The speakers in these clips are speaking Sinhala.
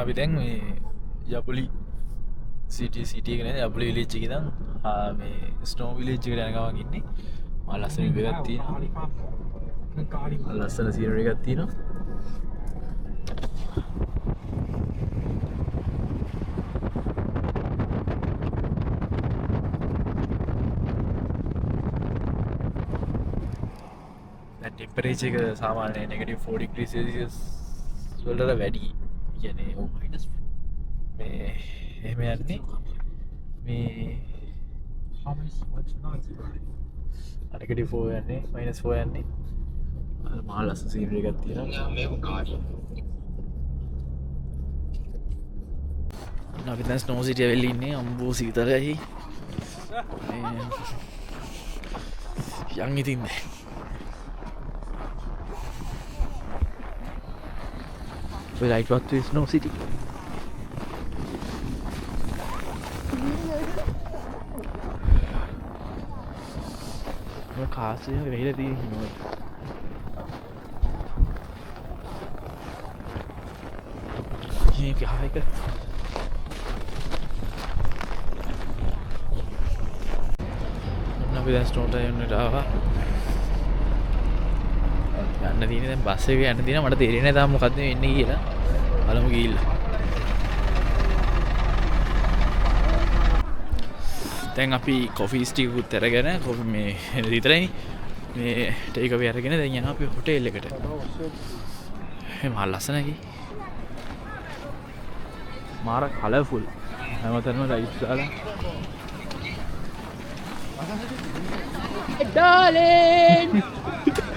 අපි දැන් මේ යපුලි සිටි එක නේද යපුලි විලේජ් එකේ ඉඳන් මේ ස්නෝ විලේජ් එකට යන ගමන් ඉන්නේ. මා ලස්සන view එකක් තියෙනවා. ලස්සන scenery එකක් තියෙනවා. ටෙම්පරේචර් එක සාමාන්‍යයෙන් -40 degrees Celsius වලට වැඩි. කියන්නේ -. මේ එහෙම යන්නේ මේ -4 යන්නේ -4 යන්නේ. මහා ලස්සන සීනරි එකක් තියෙනවා. අපි දැන් ස්නෝ සිටි වෙල්ල ඉන්නේ. අම්බෝ සීතලයි. යන් ඉතින් we like what is Snow City. मैं खास से रही रहती है ये क्या है क्या ना भी स्नो टाइम ने रहा යන්න තියෙන්නේ දැන් බස් එකේ යන්න තියෙනවා මට තේරෙන්නේ නැහැ තාම මොකද්ද වෙන්නේ කියලා. බලමු ගිහිල්ලා. දැන් අපි කොෆීස් ටිකකුත් අරගෙන කොෆි මේ විතරයි මේ ටේක් අවේ අරගෙන දැන් යනවා අපි හොටෙල් එකට. මහා ලස්සනයි. මාර කලර්ෆුල්. හැමතැනම ලයිට්ස් දාලා. Darling!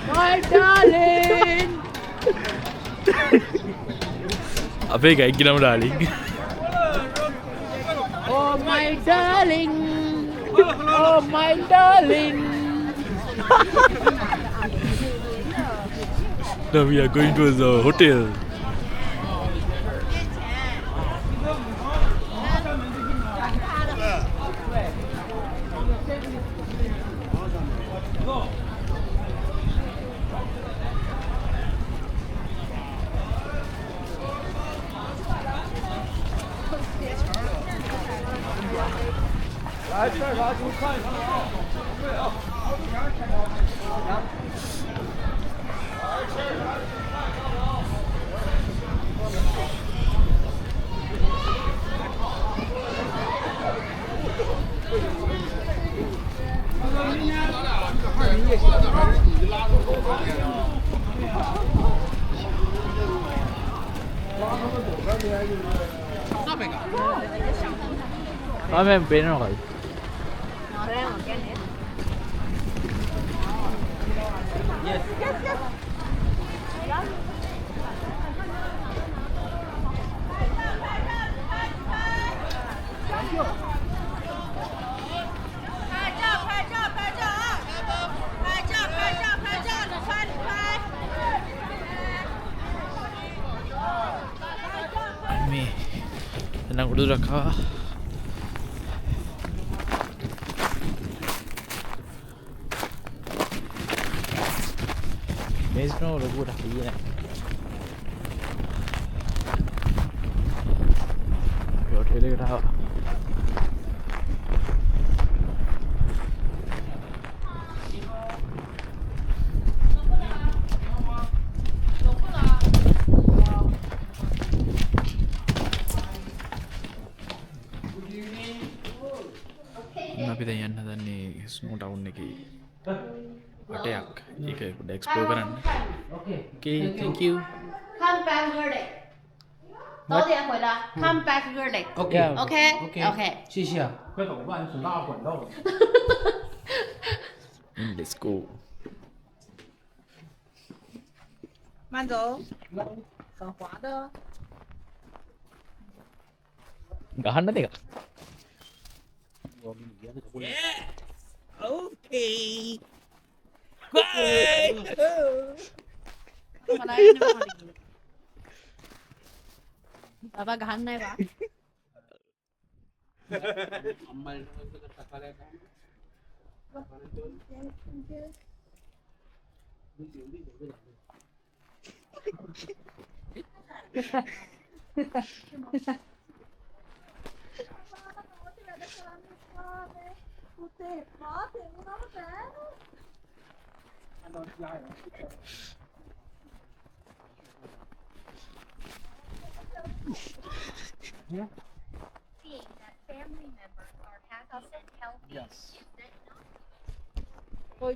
My darling! අපේ ගයික් නම darling. Oh my darling! Oh my darling! Now we are going to the hotel. Ramen pena kali. Yes. Ini, tenang udah raka. Mesmo loucura aqui, né? Eu tenho que gravar. අපි දැන් යන්න හදන්නේ ස්නෝ ටවුන් එකේ වටයක්. ඒක පොඩ්ඩක් එක්ස්ප්ලෝර් කරන්න. Okay, thank you. Come back early. 早点回来。Come back early. Okay. Okay. Okay. Okay. 谢谢。快走吧，你手大管道。 Let's go. 慢走，很滑的。 ගහන්න දෙක. Okay. Mana ini mana ini? Bapak gahana ya, Pak. Seeing that family members are happy and healthy. Yes. Thôi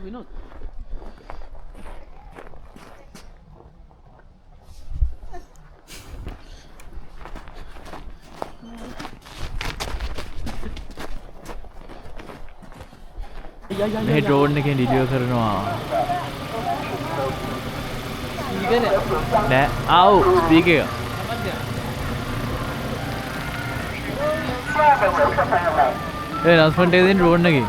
Vinod. මේ ඩ්‍රෝන් එකෙන් වීඩියෝ කරනවා. නෑ ආව් ස්පීකර් එක. ඒ announcement එක දෙන්න ඩ්‍රෝන් එකෙන්.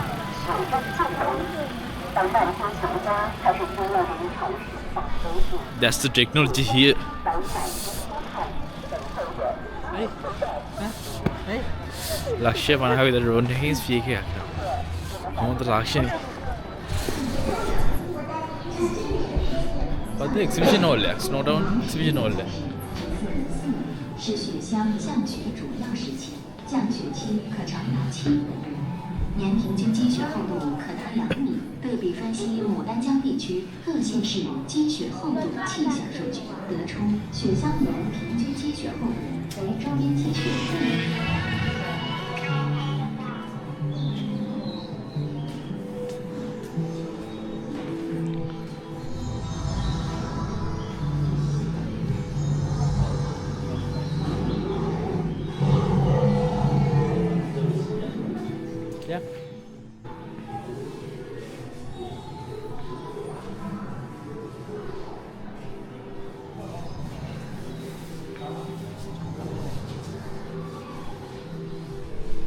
That's the technology here. ලක්ෂ 50ක විතර ඩ්‍රෝන් එකකින් ස්පීකර් එකක්. මොකද තාක්ෂණය. පද එක්සිබිෂන් හෝල් එකක්. ස්නෝඩවුන් එක්සිබිෂන් හෝල් එක. 是雪乡降雪主要时期，降雪期可长达7个月，年平均积雪厚度可达2米。对比分析牡丹江地区各县市积雪厚度气象数据，得出雪乡年平均积雪厚度为周边积雪1米。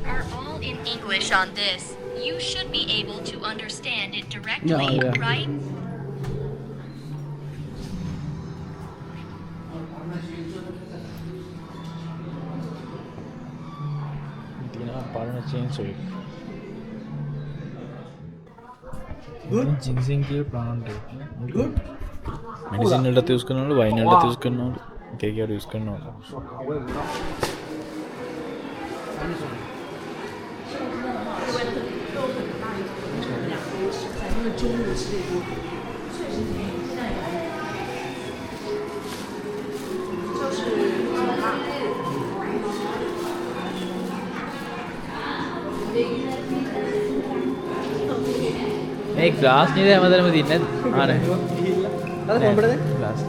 Are all in English on this. You should be able to understand it directly, Yeah. right? තියෙනවා පරණ චේන්සෝ එක. ජින්සින් කිය ප්ලාන්ට් එක. good. මෙඩිසින් වලට යූස් කරනවලු වයින් වලට යූස් කරනවලු. එක එක ඒවා යූස් කරනවලු. මේ ග්ලාස් නේද හැමදාම තියන්නේ නැද්ද? ආ නෑ. අද කොම්බරද? ග්ලාස්.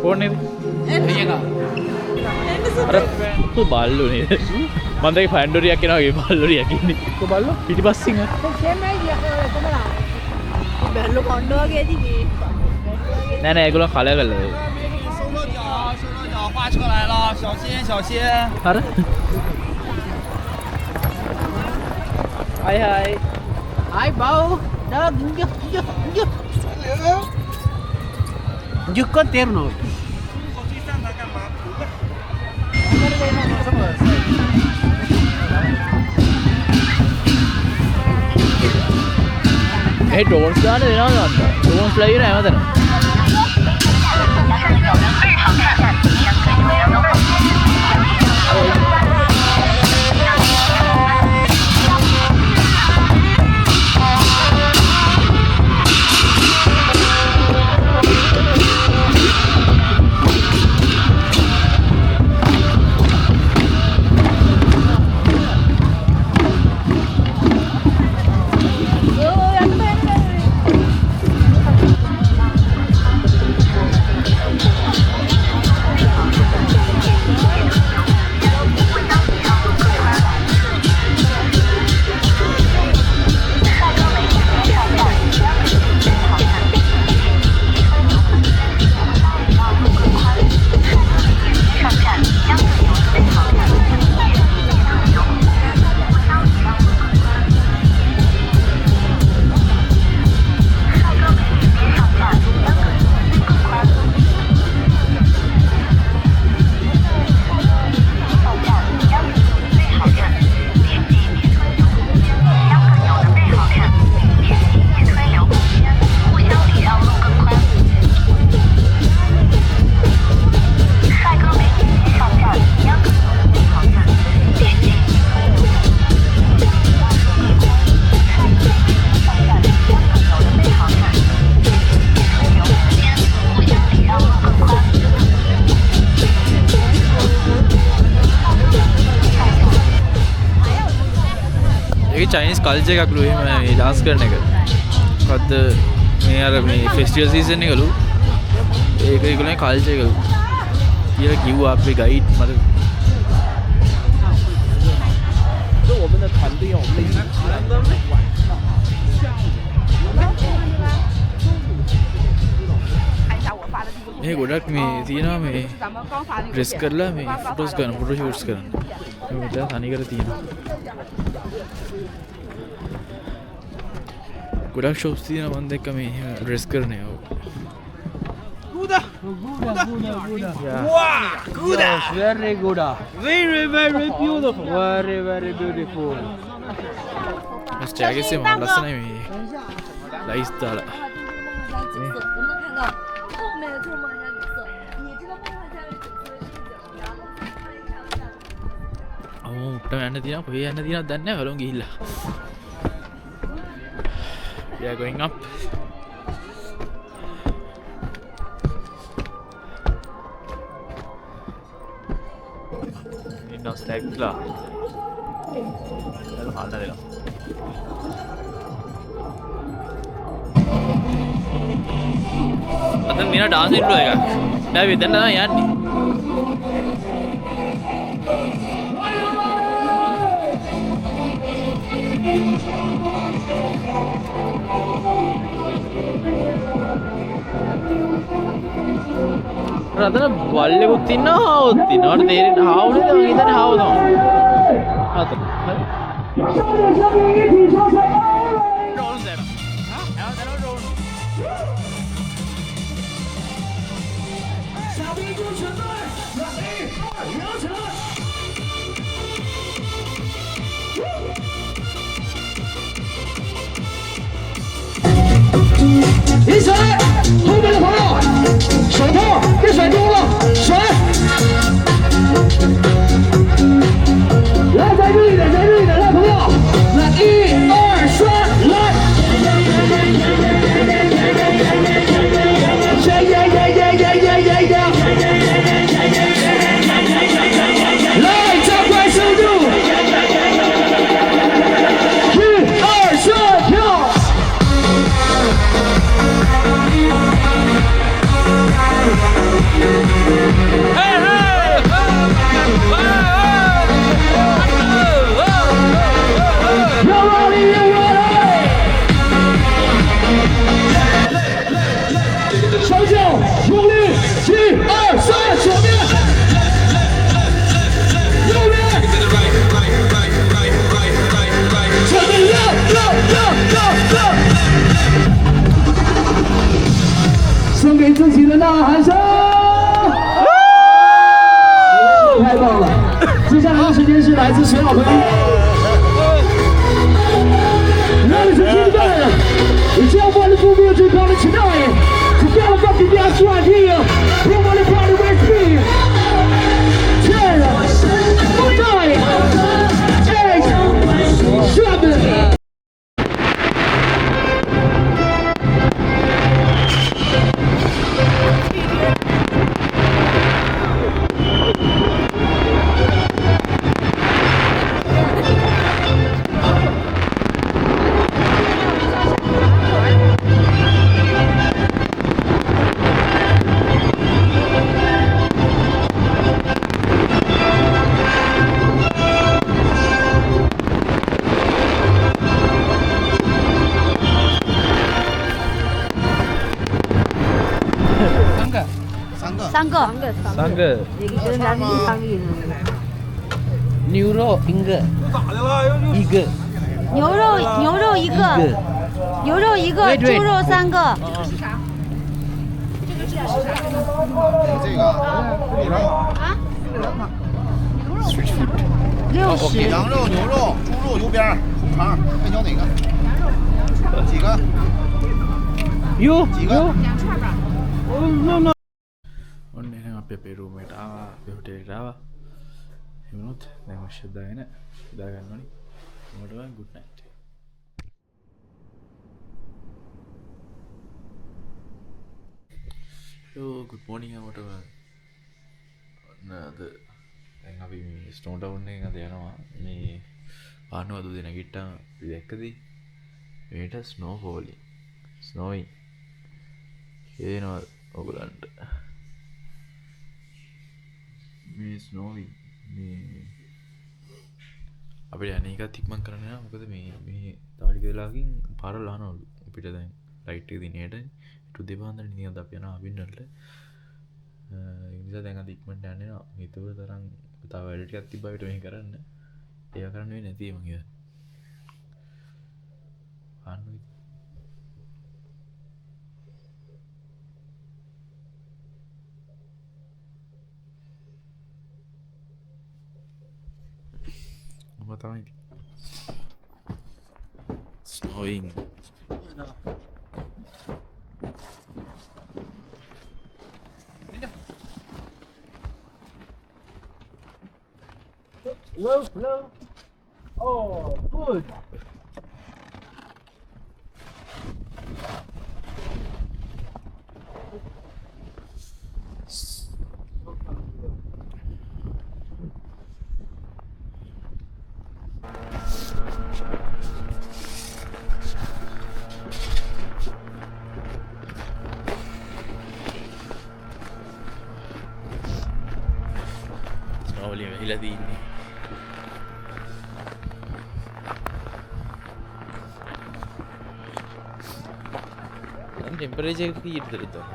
ඕනේ නේද? අර බල්ලු නේද? මම දැන් ෆැන්ඩෝරියක් එනවා වගේ බල්ලෝරියක් ඉන්නේ. බල්ලෝ පිටිපස්සින් බැල්ලෝ කොණ්ඩෝ වගේදී මේ නෑ නෑ ඒගොල්ලෝ කලර් කරලා. 收落脚，画出来了，小心小心。 අර Hai hai. Hai bau. Dah juk. Juk kau terno. ඒ ඩෝන්ස් ගන්න දෙනවා නේද? ඩෝන්ස් ප්ලේයර් හැමතැනම. ඒකේ චයිනීස් කල්චර් එකක් ලු එහෙම මේ ඩාන්ස් කරන එක. මොකද්ද මේ අර මේ ෆෙස්ටිවල් සීසන් එකලු. ඒක ඒගොල්ලන්ගේ කල්චර් එකලු. කියලා කිව්වා අපේ ගයිඩ් මට. 就我们的团队要我们的මේ ගොඩක් මේ තියෙනවා මේ ඩ්‍රෙස් කරලා මේ ෆොටෝස් කරන ෆොටෝ ෂූට්ස් කරන. මේ මෙතන තනිකර තියෙනවා. ගොඩක් ෂොප්ස් තියෙනවා මම දැක්ක මේ ඩ්‍රෙස් කරන ඒවා. Good. Yes, very good. Very, very beautiful. Very, very beautiful. Mr. Agis से मार लसन है में लाइस ताला. 我们看到后面的就是梦幻家女色，你知道梦幻家女色是怎么样的？看一下。 මුට්ට යන්න තියෙනවා කොහේ යන්න තියෙනවද දන්නේ නැහැ වලුන් ගිහිල්ලා. We are going up. ඉන්න ස්ටැග්ලා. ඒක හාල්ලා දෙනවා. අද මිනා ඩාන්ස් ඉන්ට්‍රෝ එකක්. දැන් මෙතන තමයි යන්නේ. රතන බල්ලෙකුත් ඉන්නවා හාවුත් ඉන්නවා. මට තේරෙන්නේ හාවු නේද? මම හිතන්නේ හාව තමයි. හතර. හරි. ඩ්‍රෝන් දෙනවා. හා? එයා දෙනවා drone. 一水，后面的朋友，手套别甩丢了，水。来，再热一点，再热一点，来朋友，来1、2、3，来。来，加快速度。1、2、3，跳。 双脚用力，1、2、3，左边，右边，左边绕。送给自己的呐喊声，太棒了！接下来的时间是来自谁老朋友？Ladies and gentlemen, it's your one who will be coming tonight. Together, fucking dance right here. Bring on the party with me. 10, 9, 8, 7.三个。牛肉一个，一个。牛肉一个，牛肉一个，猪肉3个。这个啊？60。羊肉、牛肉、猪肉、油边、红肠，爱叫哪个？几个？几个？ ඔන්න එහෙනම් අපි අපේ රූම් එකට ආවා අපේ හොටෙල් එකට ආවා එමුණොත් දැන් ඔෂ් දාගෙන ඉදා ගන්න ඕනි මොකටද good night good morning අපට ඔන්න අද දැන් අපි මේ ස්ටෝන් ටවුන් එකකට යනවා මේ පානුව අද දෙන ගිට්ටා දැක්කදී මේට ස්නෝ ෆෝලින් ස්නෝයි කියනවා ඔයගලන්ට මේ ස්නෝයි මේ අපිට අනේකත් ඉක්මන් කරන්න යනවා මොකද මේ තාලික වෙලාවකින් පාරවල් ලානවලු අපිට දැන් ලයිට් එක දිනේට ඊට දෙපාන්දර නිකන් අපි යනවා අබින්නල්ට ඒ නිසා දැන් අද ඉක්මනට යන්නේ නෑ හිතුව තරම් තව වැඩ ටිකක් තිබ්බා අපිට මේක කරන්න ඒක කරන්න වෙන්නේ නැති මං හිතුවා අන්න What are you? Snowing. Hello. Oh, good. Snowing වෙහිලා තින්නේ. टेम्परेचर කීයටද ඉතින්?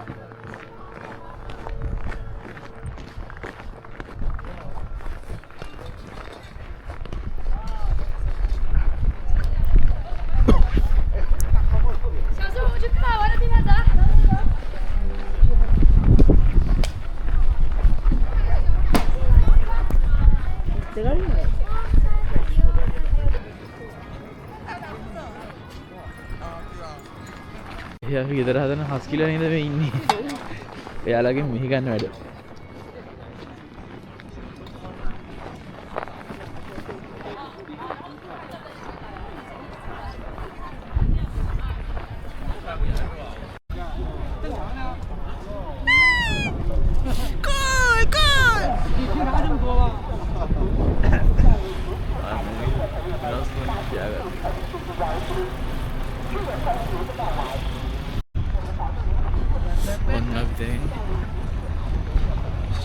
අපි ගෙදර හදන හස්කිලා නේද මේ ඉන්නේ. එයාලගෙන් මෙහි ගන්න වැඩ.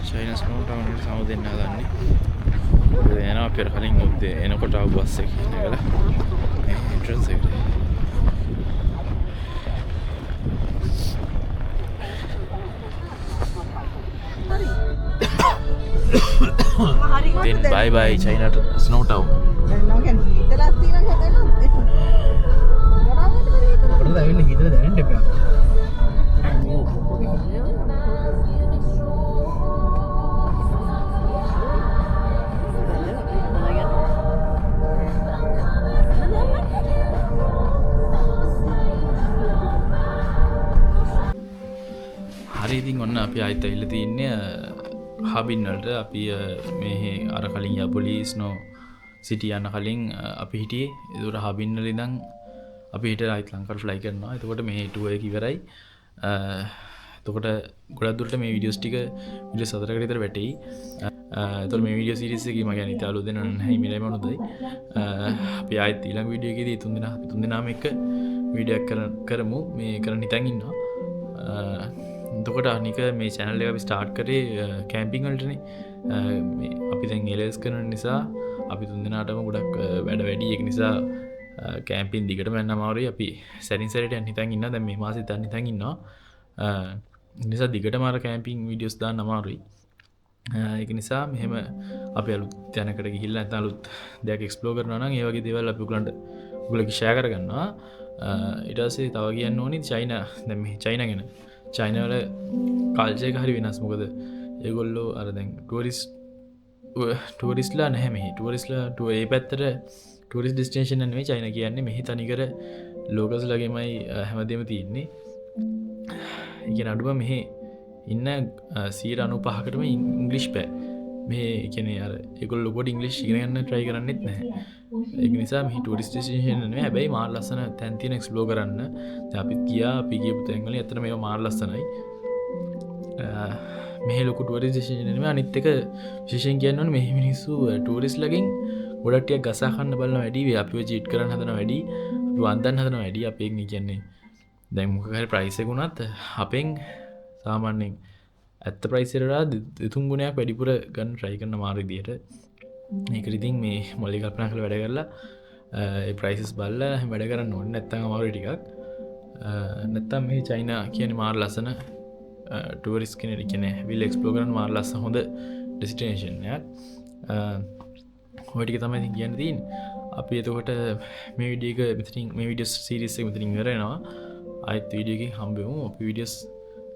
China Snow Town එකට සමු දෙන්න හදන්නේ. ඒක එනවා පෙර කලින් උදේ එනකොට ආව බස් එකේ ඉඳලා මේ එන්ට්‍රන්ස් එකට. Then bye bye China Snow Town. මොකටද ඇවිල්ලා හිතලා දැනෙන්න එපා. හරි ඉතින් ඔන්න අපි ආයෙත් ඇවිල්ලා තින්නේ හබින් වලට අපි මේ අර කලින් යපොලි ස්නෝ සිටි යන කලින් අපි හිටියේ ඒකට හබින් වල ඉඳන් අපි හිට ආයෙත් ලංකාවට ෆ්ලයි කරනවා. එතකොට මේ ටුවර් එක ඉවරයි. එතකොට ගොඩක් දුරට මේ වීඩියෝස් ටික වීඩියෝ 4කට විතර වැටෙයි. එතකොට මේ වීඩියෝ සීරීස් එකේ මම කියන්නේ ඉතාලු දෙන්න නැහැ ඉමේලයි මොනොදයි. අපි ආයෙත් ඊළඟ වීඩියෝ එකේදී තුන් දෙනාම එක්ක වීඩියෝ එකක් කරමු. මේ කරන්න හිතන් ඉන්නවා. එතකොට අනික මේ channel එක අපි start කරේ කැම්පින් වලටනේ. අපි දැන් LS කරන නිසා අපි තුන් දෙනාටම ගොඩක් වැඩ වැඩි. ඒක නිසා කැම්පින් දිගටම යන්න අමාරුයි. අපි සැරින් සැරේට යන්න හිතන් ඉන්නවා. දැන් මේ මාසෙත් යන්න හිතන් ඉන්නවා. නිසා දිගටම අර කැම්පින් වීඩියෝස් දාන්න අමාරුයි. ඒක නිසා මෙහෙම අපි අලුත් තැනකට ගිහිල්ලා නැත්නම් අලුත් දෙයක් එක්ස්ප්ලෝර් කරනවා නම් ඒ වගේ දේවල් අපි ඔයගොල්ලන්ට ෂෙයා කරගන්නවා. ඊට පස්සේ තව කියන්න ඕනේ චයිනා. දැන් මේ චයිනා ගැන. චයිනා වල කල්චර් එක හරි වෙනස්. මොකද ඒගොල්ලෝ අර දැන් ටුවරිස්ට්ලා නැහැ මෙහි. ටුවරිස්ට්ලා ඒ පැත්තට ටුවරිස්ට් ඩෙස්ටිනේෂන් නෙමෙයි චයිනා කියන්නේ. මෙහි තනිකර ලෝකල්ස්ලාගෙමයි හැමදේම තියෙන්නේ. ඒ කියන්නේ අඩුම මෙහි ඉන්න 95%කටම ඉංග්‍රීසි බෑ. මේ කියන්නේ අර ඒගොල්ලෝ ලොකෝට ඉංග්‍රීසි ඉගෙන ගන්න try කරන්නෙත් නැහැ. ඒක නිසා මෙහි ටුවරිස්ට් ඩෙස්ටිනේෂන් නෙමෙයි. හැබැයි මාර ලස්සන තැන් තියෙන එක්ස්ප්ලෝර් කරන්න. දැන් අපිත් ගියපු තැන් වලින් ඇත්තට මේවා මාර ලස්සනයි. මෙහි ලොකු ටුවරිස්ට් ඩෙස්ටිනේෂන් නෙමෙයි. අනිත් එක විශේෂයෙන් කියන්න ඕනේ මෙහි මිනිස්සු ටුවරිස්ට්ලගෙන් ගොඩටිය ගසාකන්න බලන වැඩි අපිව ජීට් කරන්න හදන වැඩි අපි වන්දන්න හදන වැඩි අපේ කියන්නේ දැන් මොකහරි ප්‍රයිස් එක වුණත් අපෙන් සාමාන්‍යයෙන් ඇත්ත ප්‍රයිස් එකටලා 3 ගුණයක් වැඩිපුර ගන්න try කරන මාර්ග විදියට මේකට ඉතින් මේ මොලේ කල්පනා කරලා වැඩ කරලා ඒ ප්‍රයිසස් බලලා වැඩ කරන්න ඕනේ නැත්නම් අමාරුයි ටිකක් නැත්නම් මේ චයිනා කියන්නේ මාර ලස්සන ටුවරිස්ට් කෙනෙක් කියන්නේ විල් එක්ස්ප්ලෝර් කරන්න මාර ලස්සන හොඳ ඩෙස්ටිනේෂන් එකක් ඔය ටික තමයි ඉතින් කියන්න තියෙන්නේ අපි එතකොට මේ වීඩියෝ එක මෙතනින් මේ වීඩියෝ සීරීස් එක මෙතනින් ඉවර වෙනවා ආයෙත් වීඩියෝ එකකින් හම්බ වෙමු අපි වීඩියෝස්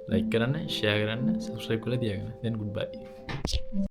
ලයික් කරන්න ෂෙයා කරන්න සබ්ස්ක්‍රයිබ් කරලා තියාගන්න then goodbye